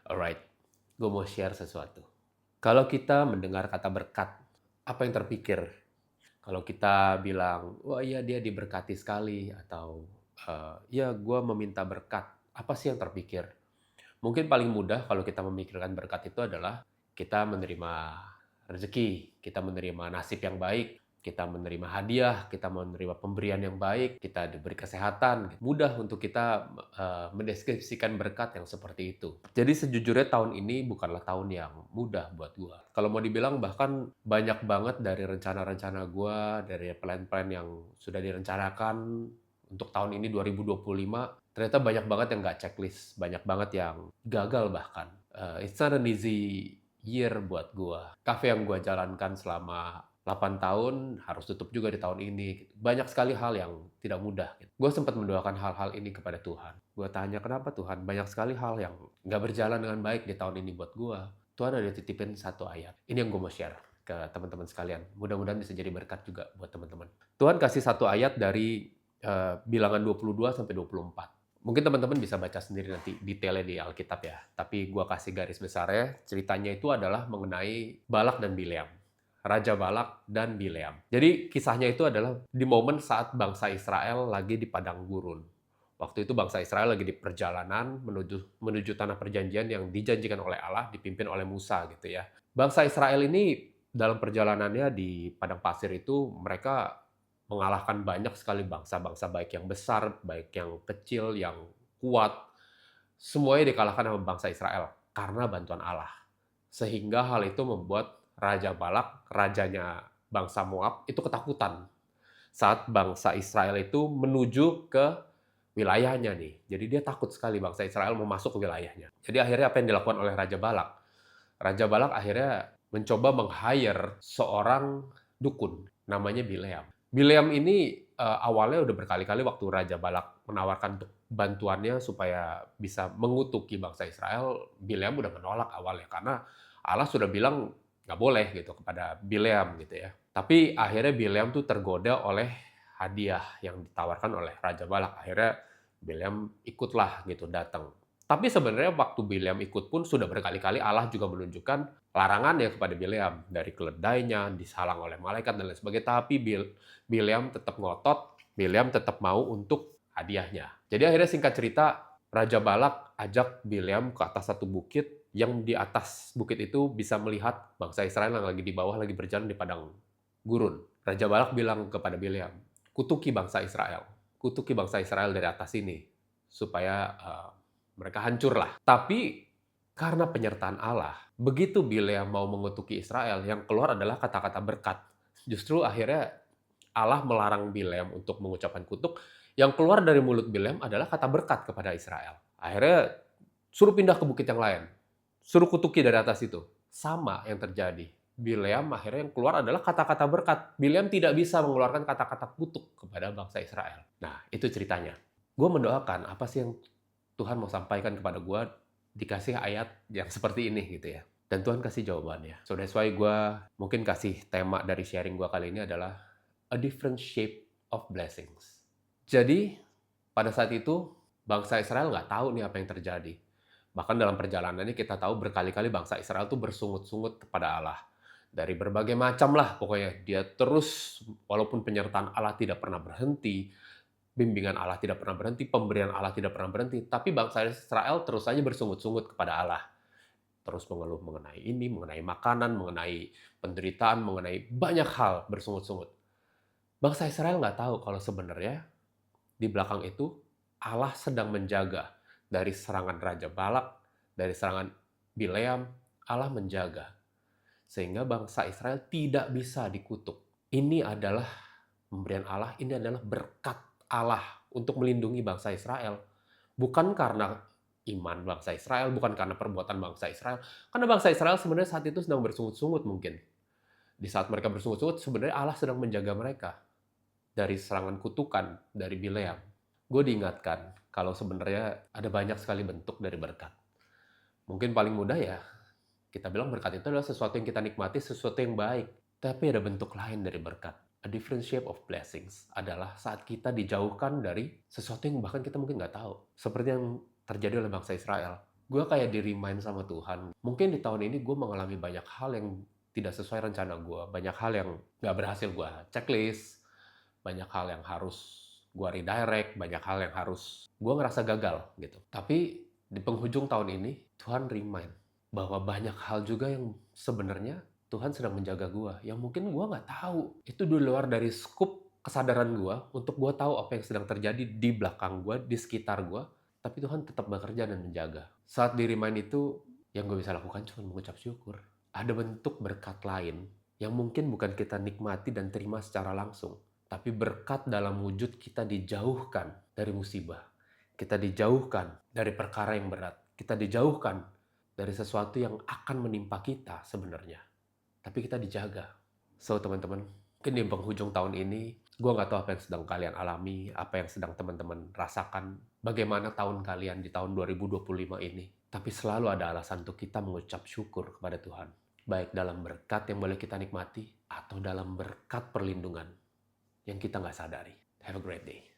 Alright, gue mau share sesuatu. Kalau kita mendengar kata berkat, apa yang terpikir? Kalau kita bilang, wah iya dia diberkati sekali, atau ya gue meminta berkat, apa sih yang terpikir? Mungkin paling mudah kalau kita memikirkan berkat itu adalah kita menerima rezeki, kita menerima nasib yang baik, kita menerima hadiah, kita menerima pemberian yang baik, kita diberi kesehatan. Mudah untuk kita mendeskripsikan berkat yang seperti itu. Jadi sejujurnya tahun ini bukanlah tahun yang mudah buat gua. Kalau mau dibilang bahkan banyak banget dari rencana-rencana gua, dari plan-plan yang sudah direncanakan untuk tahun ini 2025, ternyata banyak banget yang nggak checklist, banyak banget yang gagal bahkan. It's not an easy year buat gua. Cafe yang gua jalankan selama 8 tahun harus tutup juga di tahun ini. Gitu. Banyak sekali hal yang tidak mudah. Gitu. Gue sempat mendoakan hal-hal ini kepada Tuhan. Gue tanya, kenapa Tuhan? Banyak sekali hal yang nggak berjalan dengan baik di tahun ini buat gue. Tuhan ada titipin satu ayat. Ini yang gue mau share ke teman-teman sekalian. Mudah-mudahan bisa jadi berkat juga buat teman-teman. Tuhan kasih satu ayat dari bilangan 22 sampai 24. Mungkin teman-teman bisa baca sendiri nanti detailnya di Alkitab ya. Tapi gua kasih garis besarnya, ceritanya itu adalah mengenai Balak dan Bileam. Raja Balak dan Bileam. Jadi kisahnya itu adalah di momen saat bangsa Israel lagi di padang gurun. Waktu itu bangsa Israel lagi di perjalanan menuju tanah perjanjian yang dijanjikan oleh Allah, dipimpin oleh Musa gitu ya. Bangsa Israel ini dalam perjalanannya di padang pasir itu mereka mengalahkan banyak sekali bangsa-bangsa baik yang besar, baik yang kecil, yang kuat. Semuanya dikalahkan sama bangsa Israel karena bantuan Allah. Sehingga hal itu membuat Raja Balak, rajanya bangsa Moab, itu ketakutan saat bangsa Israel itu menuju ke wilayahnya nih. Jadi dia takut sekali bangsa Israel mau masuk ke wilayahnya. Jadi akhirnya apa yang dilakukan oleh Raja Balak? Raja Balak akhirnya mencoba meng-hire seorang dukun namanya Bileam. Bileam ini awalnya udah berkali-kali waktu Raja Balak menawarkan untuk bantuannya supaya bisa mengutuki bangsa Israel, Bileam udah menolak awalnya karena Allah sudah bilang nggak boleh gitu kepada Bileam gitu ya. Tapi akhirnya Bileam tuh tergoda oleh hadiah yang ditawarkan oleh Raja Balak. Akhirnya Bileam ikutlah gitu datang. Tapi sebenarnya waktu Bileam ikut pun sudah berkali-kali Allah juga menunjukkan larangan ya kepada Bileam. Dari keledainya, disalang oleh malaikat dan lain sebagainya. Tapi Bileam tetap ngotot, Bileam tetap mau untuk hadiahnya. Jadi akhirnya singkat cerita, Raja Balak ajak Bileam ke atas satu bukit, yang di atas bukit itu bisa melihat bangsa Israel yang lagi di bawah lagi berjalan di padang gurun. Raja Balak bilang kepada Bileam, kutuki bangsa Israel. Kutuki bangsa Israel dari atas ini. Supaya mereka hancurlah. Tapi karena penyertaan Allah, begitu Bileam mau mengutuki Israel, yang keluar adalah kata-kata berkat. Justru akhirnya Allah melarang Bileam untuk mengucapkan kutuk, yang keluar dari mulut Bileam adalah kata berkat kepada Israel. Akhirnya suruh pindah ke bukit yang lain, suruh kutuki dari atas itu. Sama yang terjadi. Bileam akhirnya yang keluar adalah kata-kata berkat. Bileam tidak bisa mengeluarkan kata-kata kutuk kepada bangsa Israel. Nah, itu ceritanya. Gue mendoakan apa sih yang Tuhan mau sampaikan kepada gue, dikasih ayat yang seperti ini gitu ya. Dan Tuhan kasih jawabannya. So that's why gue mungkin kasih tema dari sharing gue kali ini adalah a different shape of blessings. Jadi pada saat itu bangsa Israel nggak tahu nih apa yang terjadi. Bahkan dalam perjalanannya kita tahu berkali-kali bangsa Israel tuh bersungut-sungut kepada Allah. Dari berbagai macam lah pokoknya. Dia terus, walaupun penyertaan Allah tidak pernah berhenti, bimbingan Allah tidak pernah berhenti, pemberian Allah tidak pernah berhenti, tapi bangsa Israel terus saja bersungut-sungut kepada Allah. Terus mengeluh mengenai ini, mengenai makanan, mengenai penderitaan, mengenai banyak hal bersungut-sungut. Bangsa Israel nggak tahu kalau sebenarnya di belakang itu Allah sedang menjaga dari serangan Raja Balak, dari serangan Bileam, Allah menjaga. Sehingga bangsa Israel tidak bisa dikutuk. Ini adalah pemberian Allah, ini adalah berkat Allah untuk melindungi bangsa Israel. Bukan karena iman bangsa Israel, bukan karena perbuatan bangsa Israel. Karena bangsa Israel sebenarnya saat itu sedang bersungut-sungut mungkin. Di saat mereka bersungut-sungut, sebenarnya Allah sedang menjaga mereka dari serangan kutukan dari Bileam. Gue diingatkan kalau sebenarnya ada banyak sekali bentuk dari berkat. Mungkin paling mudah ya, kita bilang berkat itu adalah sesuatu yang kita nikmati, sesuatu yang baik. Tapi ada bentuk lain dari berkat. A different shape of blessings adalah saat kita dijauhkan dari sesuatu yang bahkan kita mungkin nggak tahu. Seperti yang terjadi oleh bangsa Israel. gue kayak di-remind sama Tuhan. Mungkin di tahun ini gue mengalami banyak hal yang tidak sesuai rencana gue, banyak hal yang nggak berhasil gue checklist, banyak hal yang harus gue redirect, banyak hal yang harus gue ngerasa gagal gitu. Tapi di penghujung tahun ini, Tuhan remind bahwa banyak hal juga yang sebenarnya Tuhan sedang menjaga gue, yang mungkin gue nggak tahu. Itu di luar dari skup kesadaran gue untuk gue tahu apa yang sedang terjadi di belakang gue, di sekitar gue. Tapi Tuhan tetap bekerja dan menjaga. Saat di remind itu, yang gue bisa lakukan cuma mengucap syukur. Ada bentuk berkat lain yang mungkin bukan kita nikmati dan terima secara langsung. Tapi berkat dalam wujud kita dijauhkan dari musibah. Kita dijauhkan dari perkara yang berat. Kita dijauhkan dari sesuatu yang akan menimpa kita sebenarnya. Tapi kita dijaga. So teman-teman, mungkin di penghujung tahun ini, gue nggak tahu apa yang sedang kalian alami, apa yang sedang teman-teman rasakan, bagaimana tahun kalian di tahun 2025 ini. Tapi selalu ada alasan untuk kita mengucap syukur kepada Tuhan. Baik dalam berkat yang boleh kita nikmati, atau dalam berkat perlindungan yang kita nggak sadari. Have a great day.